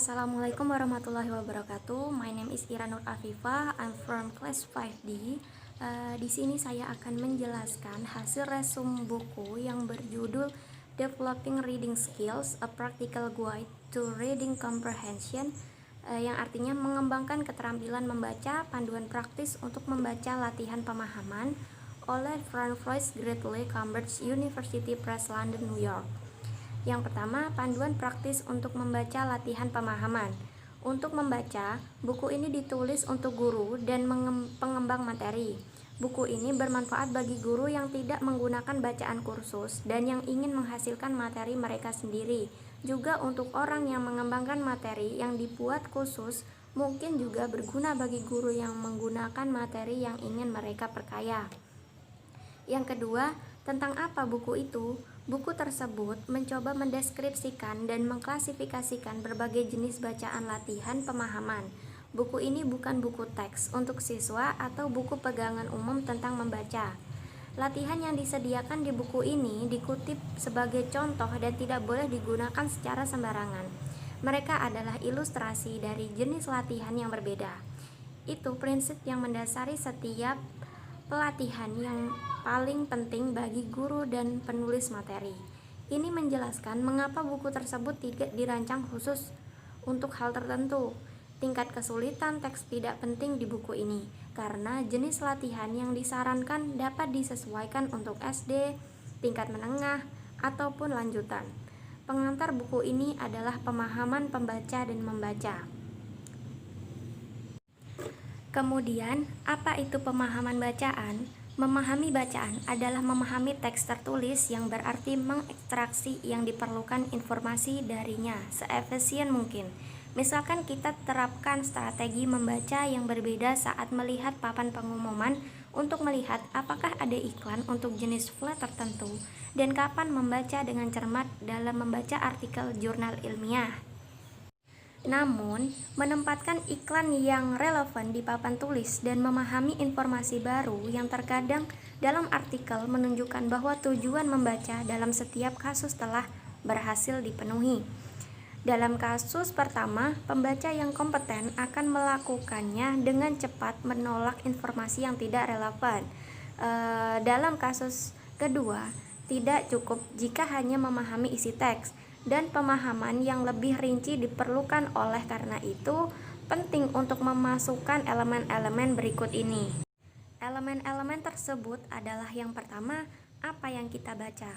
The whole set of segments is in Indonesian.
Assalamualaikum warahmatullahi wabarakatuh. My name is Ira Nur Afifah. I'm from class 5D. Di sini saya akan menjelaskan hasil resum buku yang berjudul Developing Reading Skills: A Practical Guide to Reading Comprehension, yang artinya mengembangkan keterampilan membaca, panduan praktis untuk membaca latihan pemahaman, oleh Francois Gretley, Cambridge University Press, London, New York. Yang pertama, panduan praktis untuk membaca latihan pemahaman. Untuk membaca, buku ini ditulis untuk guru dan pengembang materi. Buku ini bermanfaat bagi guru yang tidak menggunakan bacaan kursus dan yang ingin menghasilkan materi mereka sendiri. Juga untuk orang yang mengembangkan materi yang dibuat khusus, mungkin juga berguna bagi guru yang menggunakan materi yang ingin mereka perkaya. Yang kedua, tentang apa buku itu? Buku tersebut mencoba mendeskripsikan dan mengklasifikasikan berbagai jenis bacaan latihan pemahaman. Buku ini bukan buku teks untuk siswa atau buku pegangan umum tentang membaca. Latihan yang disediakan di buku ini dikutip sebagai contoh dan tidak boleh digunakan secara sembarangan. Mereka adalah ilustrasi dari jenis latihan yang berbeda. Itu prinsip yang mendasari setiap pelatihan yang paling penting bagi guru dan penulis materi. Ini menjelaskan mengapa buku tersebut tidak dirancang khusus untuk hal tertentu. Tingkat kesulitan teks tidak penting di buku ini, karena jenis latihan yang disarankan dapat disesuaikan untuk SD, tingkat menengah, ataupun lanjutan. Pengantar buku ini adalah pemahaman pembaca dan membaca. Kemudian, apa itu pemahaman bacaan? Memahami bacaan adalah memahami teks tertulis, yang berarti mengekstraksi yang diperlukan informasi darinya seefisien mungkin. Misalkan kita terapkan strategi membaca yang berbeda saat melihat papan pengumuman untuk melihat apakah ada iklan untuk jenis flat tertentu dan kapan membaca dengan cermat dalam membaca artikel jurnal ilmiah. Namun, menempatkan iklan yang relevan di papan tulis dan memahami informasi baru yang terkadang dalam artikel menunjukkan bahwa tujuan membaca dalam setiap kasus telah berhasil dipenuhi. Dalam kasus pertama, pembaca yang kompeten akan melakukannya dengan cepat menolak informasi yang tidak relevan. Dalam kasus kedua, tidak cukup jika hanya memahami isi teks, dan pemahaman yang lebih rinci diperlukan. Oleh karena itu, penting untuk memasukkan elemen-elemen berikut ini. Elemen-elemen tersebut adalah: yang pertama, apa yang kita baca.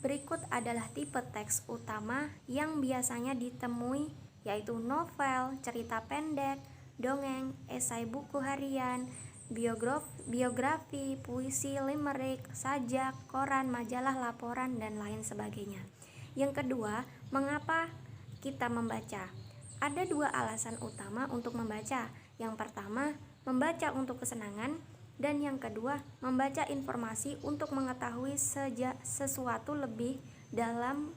Berikut adalah tipe teks utama yang biasanya ditemui, yaitu novel, cerita pendek, dongeng, esai buku harian, biografi, puisi, limerik, sajak, koran, majalah, laporan, dan lain sebagainya. Yang kedua, mengapa kita membaca? Ada dua alasan utama untuk membaca. Yang pertama, membaca untuk kesenangan, dan yang kedua, membaca informasi untuk mengetahui sesuatu lebih dalam,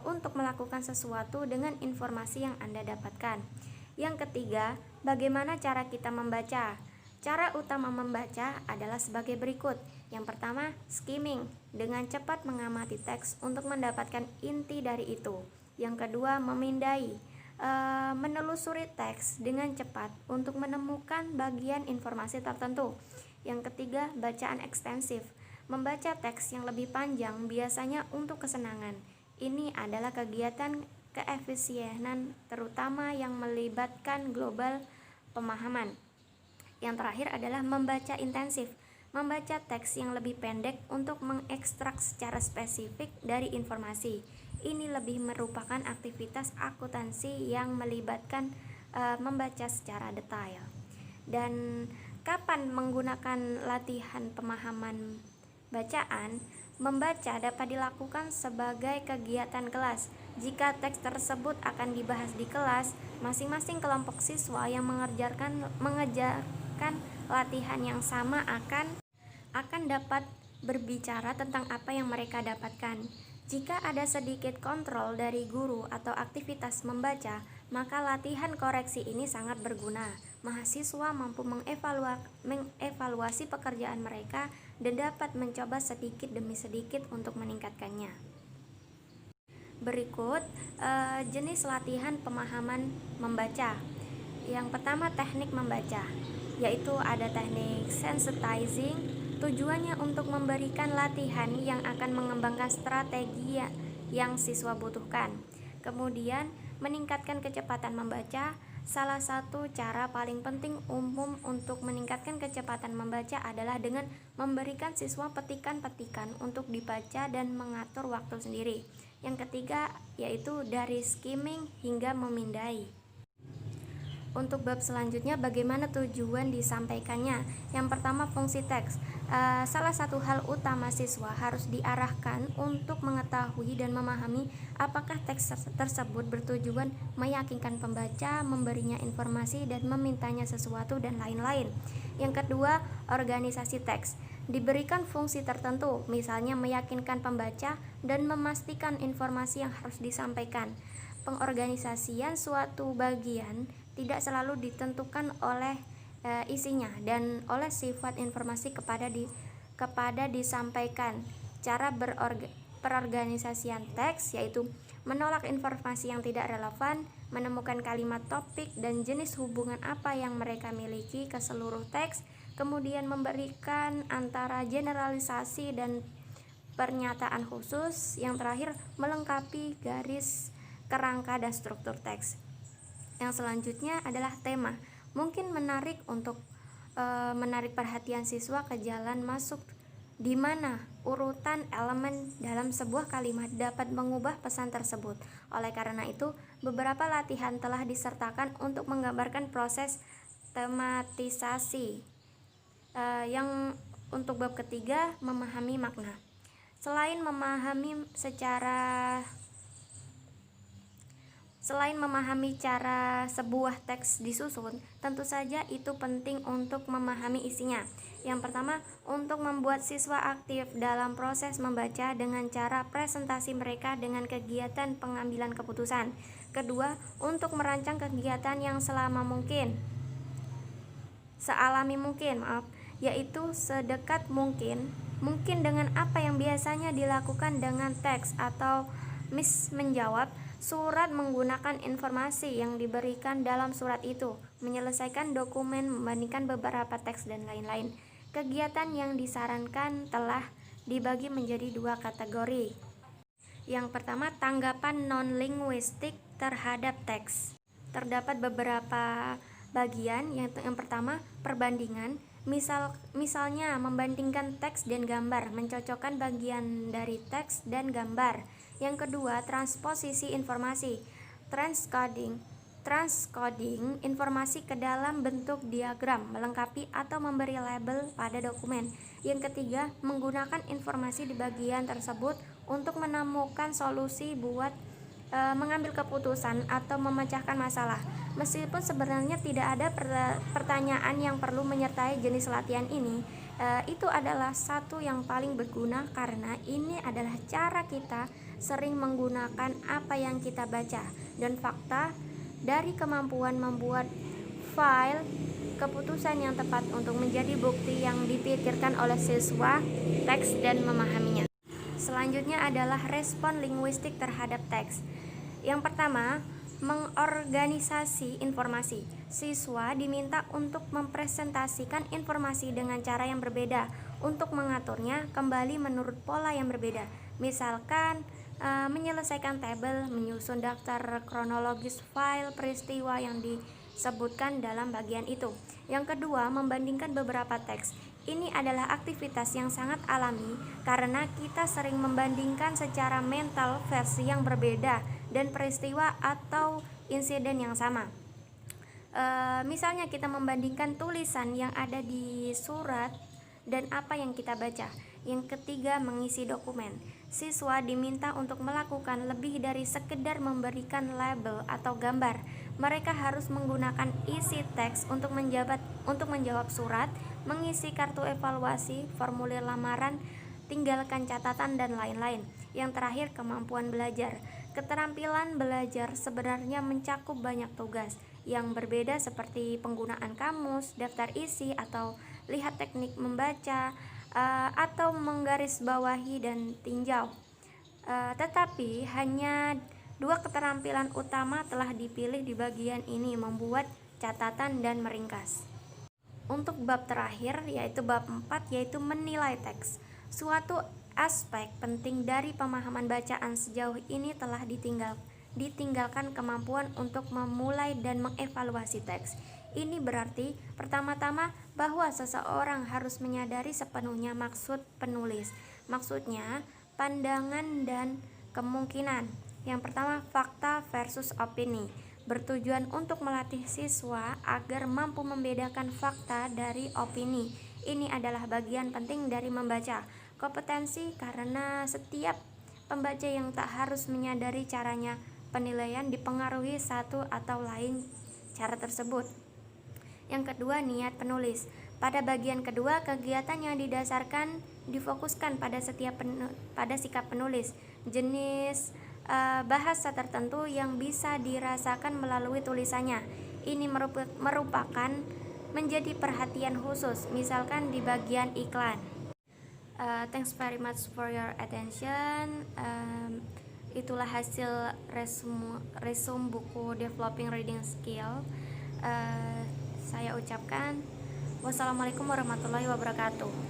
untuk melakukan sesuatu dengan informasi yang Anda dapatkan. Yang ketiga, bagaimana cara kita membaca? Cara utama membaca adalah sebagai berikut. Yang pertama, skimming, dengan cepat mengamati teks untuk mendapatkan inti dari itu. Yang kedua, memindai, menelusuri teks dengan cepat untuk menemukan bagian informasi tertentu. Yang ketiga, bacaan ekstensif, membaca teks yang lebih panjang biasanya untuk kesenangan. Ini adalah kegiatan keefisienan terutama yang melibatkan global pemahaman. Yang terakhir adalah membaca intensif, membaca teks yang lebih pendek untuk mengekstrak secara spesifik dari informasi. Ini lebih merupakan aktivitas akuntansi yang melibatkan membaca secara detail. Dan kapan menggunakan latihan pemahaman bacaan? Membaca dapat dilakukan sebagai kegiatan kelas. Jika teks tersebut akan dibahas di kelas, masing-masing kelompok siswa yang mengerjakan latihan yang sama akan dapat berbicara tentang apa yang mereka dapatkan. Jika ada sedikit kontrol dari guru atau aktivitas membaca, maka latihan koreksi ini sangat berguna. Mahasiswa mampu mengevaluasi pekerjaan mereka dan dapat mencoba sedikit demi sedikit untuk meningkatkannya. Berikut jenis latihan pemahaman membaca. Yang pertama, teknik membaca, yaitu ada teknik sensitizing. Tujuannya untuk memberikan latihan yang akan mengembangkan strategi yang siswa butuhkan. Kemudian, meningkatkan kecepatan membaca. Salah satu cara paling penting umum untuk meningkatkan kecepatan membaca adalah dengan memberikan siswa petikan-petikan untuk dibaca dan mengatur waktu sendiri. Yang ketiga yaitu dari skimming hingga memindai. Untuk bab selanjutnya, bagaimana tujuan disampaikannya? Yang pertama, fungsi teks. Salah satu hal utama siswa harus diarahkan untuk mengetahui dan memahami apakah teks tersebut bertujuan meyakinkan pembaca, memberinya informasi, dan memintanya sesuatu, dan lain-lain. Yang kedua, organisasi teks. Diberikan fungsi tertentu, misalnya meyakinkan pembaca dan memastikan informasi yang harus disampaikan. Pengorganisasian suatu bagian tidak selalu ditentukan oleh isinya dan oleh sifat informasi kepada disampaikan. Cara perorganisasian teks yaitu menolak informasi yang tidak relevan, menemukan kalimat topik dan jenis hubungan apa yang mereka miliki ke seluruh teks, kemudian memberikan antara generalisasi dan pernyataan khusus, yang terakhir melengkapi garis kerangka dan struktur teks. Yang selanjutnya adalah tema. Mungkin menarik untuk menarik perhatian siswa ke jalan masuk di mana urutan elemen dalam sebuah kalimat dapat mengubah pesan tersebut. Oleh karena itu, beberapa latihan telah disertakan untuk menggambarkan proses tematisasi. Yang untuk bab ketiga, memahami makna. Selain memahami cara sebuah teks disusun, tentu saja itu penting untuk memahami isinya. Yang pertama, untuk membuat siswa aktif dalam proses membaca dengan cara presentasi mereka dengan kegiatan pengambilan keputusan. Kedua, untuk merancang kegiatan yang sealami mungkin, yaitu sedekat mungkin dengan apa yang biasanya dilakukan dengan teks atau menjawab surat menggunakan informasi yang diberikan dalam surat itu, menyelesaikan dokumen, membandingkan beberapa teks, dan lain-lain. Kegiatan yang disarankan telah dibagi menjadi 2 kategori. Yang pertama, tanggapan non-linguistik terhadap teks. Terdapat beberapa bagian. Yang pertama, perbandingan. Misalnya membandingkan teks dan gambar, mencocokkan bagian dari teks dan gambar. Yang kedua, transposisi informasi, transcoding informasi ke dalam bentuk diagram, melengkapi atau memberi label pada dokumen. Yang ketiga, menggunakan informasi di bagian tersebut untuk menemukan solusi buat mengambil keputusan atau memecahkan masalah. Meskipun sebenarnya tidak ada pertanyaan yang perlu menyertai jenis latihan ini, itu adalah satu yang paling berguna karena ini adalah cara kita sering menggunakan apa yang kita baca dan fakta dari kemampuan membuat file keputusan yang tepat untuk menjadi bukti yang dipikirkan oleh siswa teks dan memahaminya. Selanjutnya adalah respon linguistik terhadap teks. Yang pertama, mengorganisasi informasi. Siswa diminta untuk mempresentasikan informasi dengan cara yang berbeda untuk mengaturnya kembali menurut pola yang berbeda. Misalkan menyelesaikan tabel, menyusun daftar kronologis file peristiwa yang disebutkan dalam bagian itu. Yang kedua, membandingkan beberapa teks. Ini adalah aktivitas yang sangat alami karena kita sering membandingkan secara mental versi yang berbeda dan peristiwa atau insiden yang sama. Misalnya kita membandingkan tulisan yang ada di surat dan apa yang kita baca. Yang ketiga, mengisi dokumen. Siswa diminta untuk melakukan lebih dari sekedar memberikan label atau gambar. Mereka harus menggunakan isi teks untuk menjawab surat, mengisi kartu evaluasi, formulir lamaran, tinggalkan catatan, dan lain-lain. Yang terakhir, kemampuan belajar. Keterampilan belajar sebenarnya mencakup banyak tugas yang berbeda seperti penggunaan kamus, daftar isi, atau lihat teknik membaca, atau menggarisbawahi dan tinjau. Tetapi hanya dua keterampilan utama telah dipilih di bagian ini, membuat catatan dan meringkas. Untuk bab terakhir, yaitu bab 4, yaitu menilai teks. Suatu aspek penting dari pemahaman bacaan sejauh ini telah ditinggalkan kemampuan untuk memulai dan mengevaluasi teks. Ini berarti pertama-tama bahwa seseorang harus menyadari sepenuhnya maksud penulis. Maksudnya, pandangan dan kemungkinan. Yang pertama, fakta versus opini. Bertujuan untuk melatih siswa agar mampu membedakan fakta dari opini. Ini adalah bagian penting dari membaca. Kompetensi karena setiap pembaca yang tak harus menyadari caranya penilaian dipengaruhi satu atau lain cara tersebut. Yang kedua, niat penulis. Pada bagian kedua, kegiatan yang difokuskan pada sikap penulis, jenis bahasa tertentu yang bisa dirasakan melalui tulisannya. Ini merupakan menjadi perhatian khusus, misalkan di bagian iklan. Thanks very much for your attention. Itulah hasil resume buku Developing Reading Skill. Saya ucapkan wassalamualaikum warahmatullahi wabarakatuh.